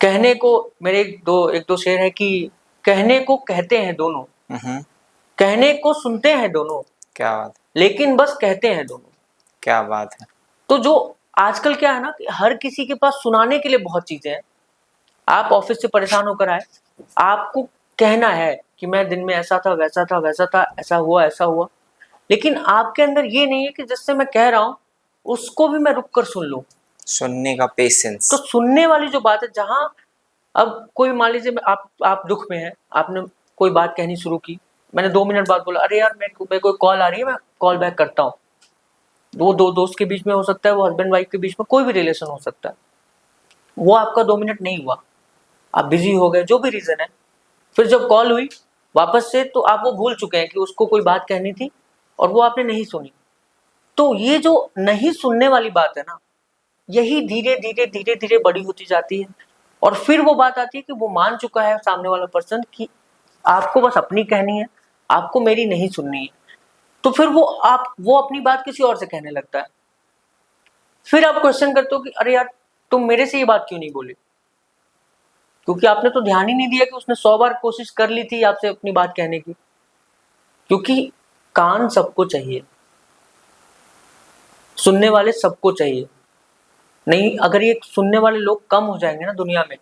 कहने को मेरे एक दो शेर है कि कहने को कहते हैं दोनों, कहने को सुनते हैं दोनों, क्या बात है, लेकिन बस कहते हैं दोनों। क्या बात है। तो जो आजकल क्या है ना कि हर किसी के पास सुनाने के लिए बहुत चीजें हैं। आप ऑफिस से परेशान होकर आए, आपको कहना है कि मैं दिन में ऐसा था, वैसा था, वैसा था, ऐसा हुआ, ऐसा हुआ, लेकिन आपके अंदर ये नहीं है कि जिससे मैं कह रहा हूं उसको भी मैं रुक कर सुन लूं। सुनने का पेशेंस। तो सुनने वाली जो बात है, जहां अब कोई मान लीजिए आप दुख में हैं, आपने कोई बात कहनी शुरू की, मैंने 2 मिनट बाद बोला अरे यार मेरे को कॉल आ रही है, मैं कॉल बैक करता हूँ। वो दो दोस्त के बीच में हो सकता है, वो हस्बैंड वाइफ के बीच में, कोई भी रिलेशन हो सकता है। वो आपका 2 मिनट नहीं हुआ, आप बिजी हो गए, जो भी रीजन है। फिर जब कॉल हुई वापस से, तो आप वो भूल चुके हैं कि उसको कोई बात कहनी थी और वो आपने नहीं सुनी। तो ये जो नहीं सुनने वाली बात है ना, यही धीरे धीरे धीरे धीरे बड़ी होती जाती है। और फिर वो बात आती है कि वो मान चुका है सामने वाला पर्सन कि आपको बस अपनी कहनी है, आपको मेरी नहीं सुननी है। तो फिर वो अपनी बात किसी और से कहने लगता है। फिर आप क्वेश्चन करते हो कि अरे यार तुम मेरे से ये बात क्यों नहीं बोली, क्योंकि आपने तो ध्यान ही नहीं दिया कि उसने 100 बार कोशिश कर ली थी आपसे अपनी बात कहने की। क्योंकि कान सबको चाहिए, सुनने वाले सबको चाहिए। नहीं, अगर ये सुनने वाले लोग कम हो जाएंगे ना दुनिया में,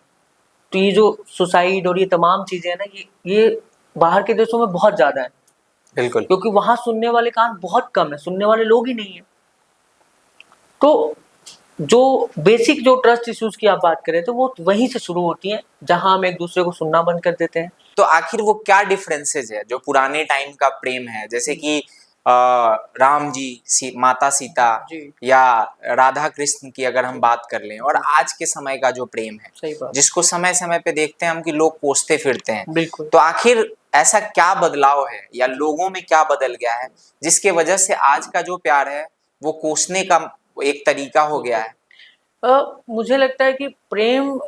तो ये जो सुसाइड और ये तमाम चीजें हैं ना, ये बाहर के देशों में बहुत ज्यादा है। बिल्कुल, क्योंकि वहां सुनने वाले कान बहुत कम है, सुनने वाले लोग ही नहीं है। तो जो बेसिक जो ट्रस्ट इश्यूज की आप बात करें तो वो वहीं से शुरू होती हैं, जहां हम एक दूसरे को सुनना बंद कर देते हैं। तो आखिर वो क्या डिफरेंसेस है जो पुराने टाइम का प्रेम है, जैसे कि राम जी, माता सीता जी, या राधा कृष्ण की अगर हम बात कर लें, और आज के समय का जो प्रेम है, सही बात, जिसको समय समय पे देखते हैं हम कि लोग कोसते फिरते हैं। बिल्कुल। तो आखिर ऐसा क्या बदलाव है या लोगों में क्या बदल गया है जिसके वजह से आज का जो प्यार है वो कोसने का एक तरीका हो गया है? मुझे लगता है कि प्रेम,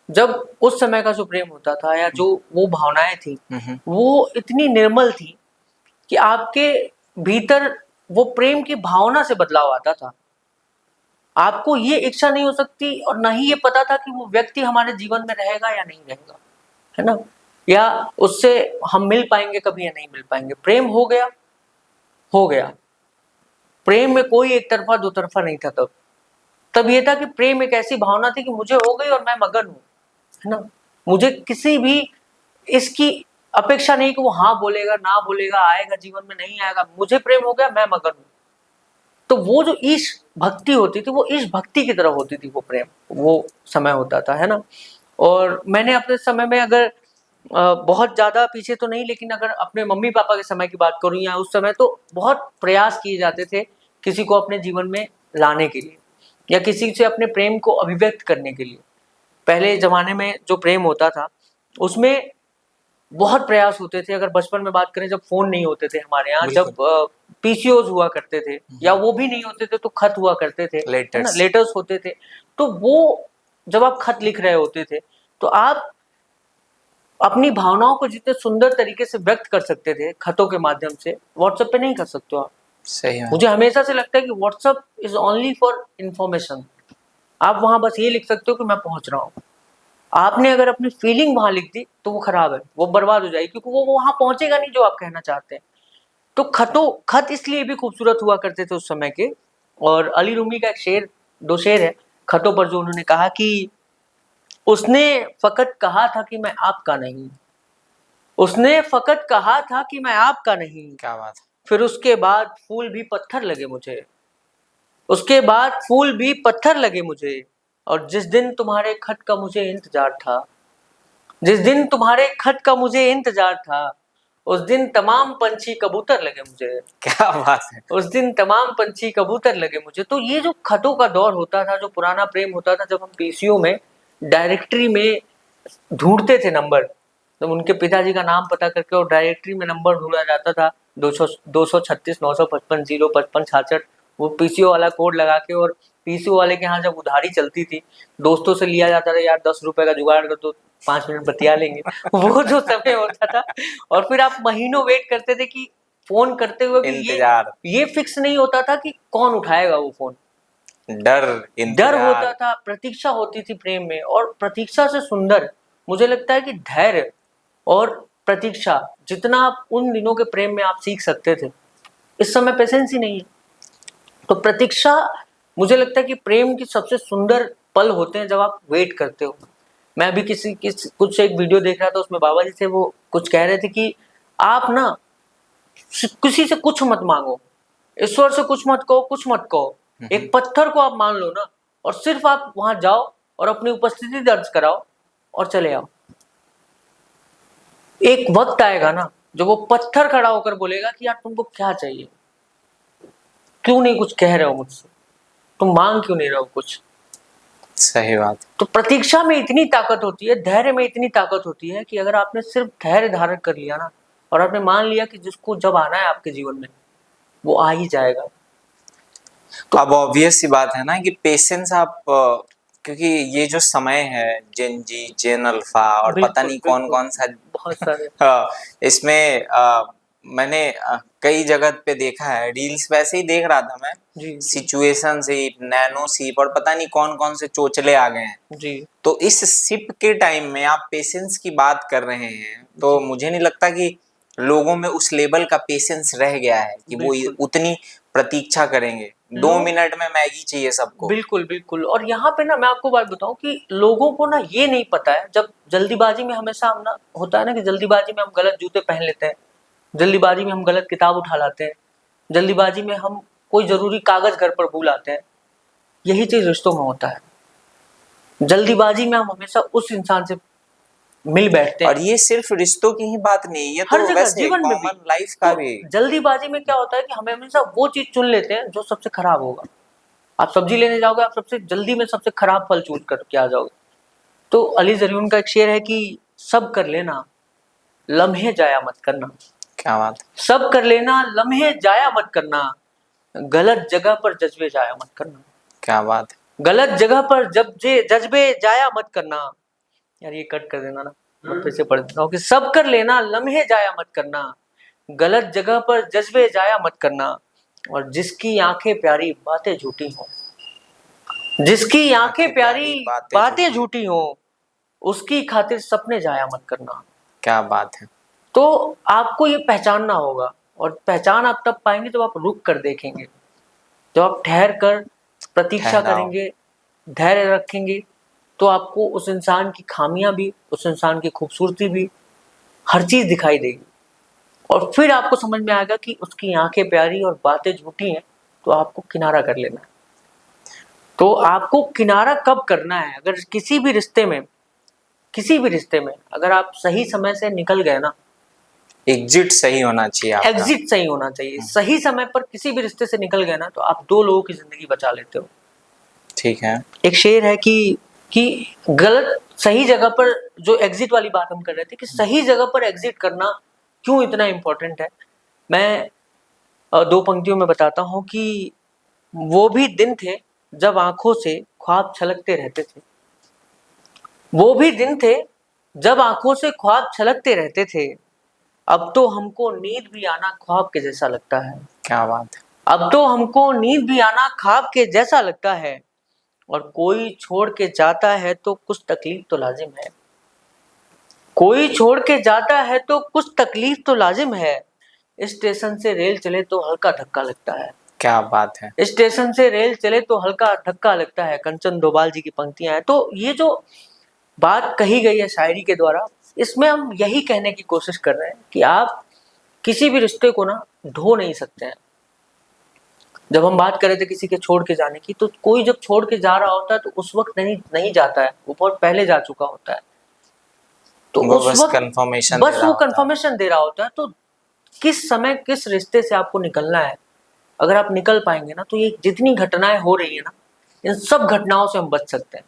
जब उस समय का जो प्रेम होता था या जो वो भावनाएं थी, वो इतनी निर्मल थी कि आपके भीतर वो प्रेम की भावना से बदलाव आता था। आपको ये इच्छा नहीं हो सकती और ना ही ये पता था कि वो व्यक्ति हमारे जीवन में रहेगा या नहीं रहेगा, है ना, या उससे हम मिल पाएंगे कभी या नहीं मिल पाएंगे। प्रेम हो गया, हो गया। प्रेम में कोई एक तरफा दो तरफा नहीं था। तब ये था कि प्रेम एक ऐसी भावना थी कि मुझे हो गई और मैं मगन हूँ, है ना। मुझे किसी भी इसकी अपेक्षा नहीं कि वो हाँ बोलेगा, ना बोलेगा, आएगा जीवन में, नहीं आएगा। मुझे प्रेम हो गया, मैं मगन हूँ। तो वो जो ईश भक्ति होती थी, वो ईश भक्ति की तरह होती थी। वो प्रेम, वो समय होता था, है ना। और मैंने अपने समय में, अगर बहुत ज्यादा पीछे तो नहीं, लेकिन अगर अपने मम्मी पापा के समय की बात करूँ या उस समय, तो बहुत प्रयास किए जाते थे किसी को अपने जीवन में लाने के लिए या किसी से अपने प्रेम को अभिव्यक्त करने के लिए। पहले जमाने में जो प्रेम होता था उसमें बहुत प्रयास होते थे। अगर बचपन में बात करें, जब फोन नहीं होते थे हमारे यहाँ, जब पीसीओज हुआ करते थे, या वो भी नहीं होते थे तो खत हुआ करते थे, है ना, लेटर्स होते थे। तो वो जब आप खत लिख रहे होते थे तो आप अपनी भावनाओं को जितने सुंदर तरीके से व्यक्त कर सकते थे खतों के माध्यम से, व्हाट्सएप पे नहीं कर सकते हो आप। सही है। मुझे हमेशा से लगता है कि WhatsApp is only for information. आप वहां बस ये लिख सकते हो कि मैं पहुंच रहा हूँ। आपने अगर अपनी फीलिंग वहां लिख दी तो वो खराब है, वो बर्बाद हो जाएगी, क्योंकि वो वहां पहुंचेगा नहीं जो आप कहना चाहते हैं। तो खत इसलिए भी खूबसूरत हुआ करते थे उस समय के। और अली रूमी का एक शेर, 2 शेर है खतों पर, जो उन्होंने कहा कि उसने फकत कहा था कि मैं आपका नहीं, उसने फकत कहा था कि मैं आपका नहीं, क्या बात है। फिर उसके बाद फूल भी पत्थर लगे मुझे, उसके बाद फूल भी पत्थर लगे मुझे। और जिस दिन तुम्हारे खत का मुझे इंतजार था, जिस दिन तुम्हारे खत का मुझे इंतजार था, उस दिन तमाम पंछी कबूतर लगे मुझे। क्या बात है। उस दिन तमाम पंछी कबूतर लगे मुझे। तो ये जो खतों का दौर होता था, जो पुराना प्रेम होता था, जब हम पीसीओ में डायरेक्टरी में ढूंढते थे नंबर, तो उनके पिताजी का नाम पता करके और डायरेक्टरी में नंबर ढूंढा जाता था, 236 955 055 66, वो पीसीओ वाला कोड लगा के। और पीसीओ वाले के यहाँ जब उधारी चलती थी, दोस्तों से लिया जाता था, यार 10 रुपए का जुगाड़ कर दो, 5 मिनट बतिया लेंगे। वो जो समय होता था, और फिर आप महीनों वेट करते थे कि फोन करते हुए भी इंतजार, ये फिक्स नहीं होता था कि कौन उठाएगा वो फोन। डर डर इंतजार। होता था, प्रतीक्षा होती थी प्रेम में, और प्रतीक्षा से सुंदर मुझे लगता है कि धैर्य और प्रतीक्षा जितना आप उन दिनों के प्रेम में आप सीख सकते थे, इस समय पेशेंस ही नहीं है। तो प्रतीक्षा मुझे लगता है कि प्रेम की सबसे सुंदर पल होते हैं जब आप वेट करते हो। मैं अभी कुछ एक वीडियो देख रहा था, उसमें बाबा जी से वो कुछ कह रहे थे कि आप ना किसी से कुछ मत मांगो, ईश्वर से कुछ मत कहो, कुछ मत कहो, एक पत्थर को आप मान लो ना, और सिर्फ आप वहां जाओ और अपनी उपस्थिति दर्ज कराओ और चले आओ। एक वक्त आएगा ना जब वो पत्थर खड़ा होकर बोलेगा कि यार तुमको क्या चाहिए, क्यों नहीं कुछ कह रहे हो मुझसे, तुम मांग क्यों नहीं रहे हो कुछ। सही बात। तो प्रतीक्षा में इतनी ताकत होती है, धैर्य में इतनी ताकत होती है कि अगर आपने सिर्फ धैर्य धारण कर लिया ना, और आपने मान लिया कि जिसको जब आना है आपके जीवन में वो आ ही जाएगा। तो अब ऑब्वियस सी बात है ना कि पेशेंस आप क्योंकि ये जो समय है जेन जी, जेन अल्फा और पता नहीं कौन कौन सा बहुत सारे इसमें मैंने कई जगह पे देखा है, रील्स वैसे ही देख रहा था मैं, सिचुएशन शिप, नैनो शिप और पता नहीं कौन कौन से चोचले आ गए हैं जी। तो इस शिप के टाइम में आप पेशेंस की बात कर रहे हैं, तो मुझे नहीं लगता कि लोगों में उस लेवल का पेशेंस रह गया है कि वो उतनी प्रतीक्षा करेंगे। 2 मिनट में मैगी चाहिए सबको। बिल्कुल बिल्कुल। और यहाँ पे ना मैं आपको बात बताऊं कि लोगों को ना ये नहीं पता है, जब जल्दीबाजी में हमेशा हम ना होता है ना कि जल्दीबाजी में हम गलत जूते पहन लेते हैं, जल्दीबाजी में हम गलत किताब उठा लाते हैं, जल्दीबाजी में हम कोई जरूरी कागज घर पर भूल आते हैं। यही चीज रिश्तों में होता है, जल्दीबाजी में हम हमेशा उस इंसान से मिल बैठते हैं। और ये सिर्फ रिश्तों की ही बात नहीं, ये हर तो जगह वैसे जीवन में भी, कॉमन लाइफ का भी। जल्दीबाजी में क्या होता है कि हमें हमेशा वो चीज चुन लेते हैं जो सबसे खराब होगा। आप सब्जी लेने जाओगे, आप सबसे जल्दी में सबसे खराब फल चूज करके आ जाओगे। तो अली जरीन का एक शेर है कि सब कर लेना लम्हे जाया मत करना। क्या बात। सब कर लेना लम्हे जाया मत करना, गलत जगह पर जज्बे जाया मत करना। क्या बात है। गलत जगह पर जज्बे जाया मत करना। यार ये कट कर देना ना, मैं फिर से पढ़ देता हूँ कि सब कर लेना लम्हे जाया मत करना, गलत जगह पर जज्बे जाया मत करना, और जिसकी आंखें प्यारी बातें झूठी हो, जिसकी आंखें प्यारी बातें झूठी हो, उसकी खातिर सपने जाया मत करना। क्या बात है। तो आपको ये पहचानना होगा, और पहचान आप तब पाएंगे जब आप रुक कर देखेंगे, जब आप ठहर कर प्रतीक्षा करेंगे, धैर्य रखेंगे, तो आपको उस इंसान की खामियां भी, उस इंसान की खूबसूरती भी, हर चीज दिखाई देगी। और फिर आपको समझ में आएगा कि उसकी आंखें प्यारी और बातें झूठी हैं, तो आपको किनारा कर लेना है। तो आपको किनारा कब करना है, अगर किसी भी रिश्ते में अगर आप सही समय से निकल गए ना, एग्जिट सही होना चाहिए आपका। एग्जिट सही होना चाहिए, सही समय पर किसी भी रिश्ते से निकल गए ना, तो आप 2 लोगों की जिंदगी बचा लेते हो। ठीक है। एक शेर है कि गलत सही जगह पर, जो एग्जिट वाली बात हम कर रहे थे कि सही जगह पर एग्जिट करना क्यों इतना इम्पोर्टेंट है, मैं 2 पंक्तियों में बताता हूँ कि वो भी दिन थे जब आंखों से ख्वाब छलकते रहते थे, वो भी दिन थे जब आंखों से ख्वाब छलकते रहते थे, अब तो हमको नींद भी आना ख्वाब के जैसा लगता है। क्या बात है। अब तो हमको नींद भी आना ख्वाब के जैसा लगता है, और कोई छोड़ के जाता है तो कुछ तकलीफ तो लाजिम है, कोई छोड़ के जाता है तो कुछ तकलीफ तो लाजिम है, स्टेशन से रेल चले तो हल्का धक्का लगता है। क्या बात है। स्टेशन से रेल चले तो हल्का धक्का लगता है, कंचन डोभाल जी की पंक्तियां हैं। तो ये जो बात कही गई है शायरी के द्वारा, इसमें हम यही कहने की कोशिश कर रहे हैं कि आप किसी भी रिश्ते को ना ढो नहीं सकते हैं। जब हम बात कर रहे थे किसी के छोड़ के जाने की, तो कोई जब छोड़ के जा रहा होता है तो उस वक्त नहीं जाता है, वो बहुत पहले जा चुका होता है। तो उस वक्त बस वो कंफर्मेशन दे रहा होता है। तो किस समय किस रिश्ते से आपको निकलना है, अगर आप निकल पाएंगे ना, तो ये जितनी घटनाएं हो रही है ना, इन सब घटनाओं से हम बच सकते हैं।